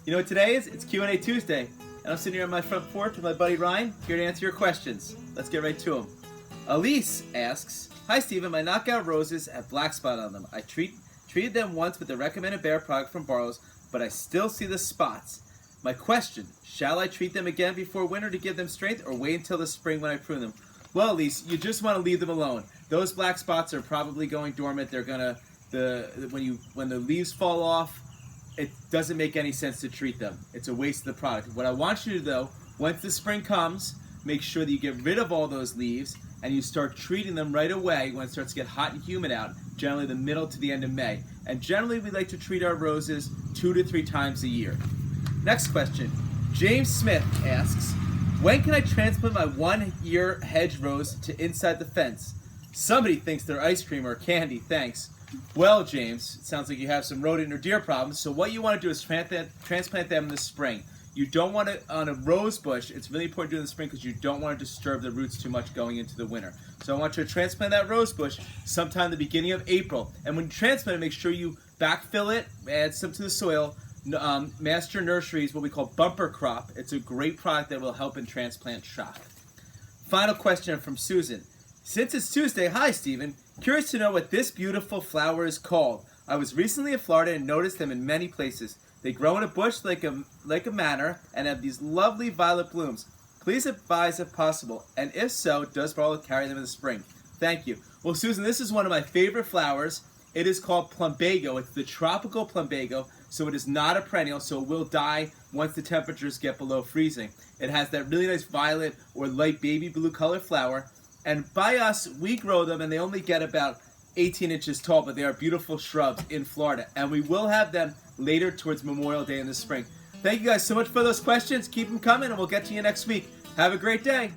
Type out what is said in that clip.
You know what today is? It's Q&A Tuesday, and I'm sitting here on my front porch with my buddy Ryan, here to answer your questions. Let's get right to them. Elise asks, "Hi Stephen, my knockout roses have black spot on them. I treated them once with the recommended Bayer product from Barlow's, but I still see the spots. My question, shall I treat them again before winter to give them strength, or wait until the spring when I prune them?" Well, Elise, you just want to leave them alone. Those black spots are probably going dormant. They're gonna when the leaves fall off, it doesn't make any sense to treat them. It's a waste of the product. What I want you to do though, once the spring comes, make sure that you get rid of all those leaves and you start treating them right away when it starts to get hot and humid out, generally the middle to the end of May. And generally we like to treat our roses 2 to 3 times a year. Next question. James Smith asks, "When can I transplant my 1-year hedge rose to inside the fence? Somebody thinks they're ice cream or candy, thanks." Well, James, it sounds like you have some rodent or deer problems, so what you want to do is transplant them in the spring. You don't want to, on a rose bush, it's really important to do in the spring because you don't want to disturb the roots too much going into the winter. So I want you to transplant that rose bush sometime the beginning of April. And when you transplant it, make sure you backfill it, add some to the soil. Master Nursery is what we call bumper crop. It's a great product that will help in transplant shock. Final question from Susan. "Since it's Tuesday, hi Stephen. Curious to know what this beautiful flower is called. I was recently in Florida and noticed them in many places. They grow in a bush like a manor and have these lovely violet blooms. Please advise if possible, and if so, does Barlow carry them in the spring? Thank you." Well, Susan, this is one of my favorite flowers. It is called Plumbago. It's the tropical Plumbago, so it is not a perennial, so it will die once the temperatures get below freezing. It has that really nice violet or light baby blue color flower. And by us, we grow them, and they only get about 18 inches tall, but they are beautiful shrubs in Florida. And we will have them later towards Memorial Day in the spring. Thank you guys so much for those questions. Keep them coming, and we'll get to you next week. Have a great day.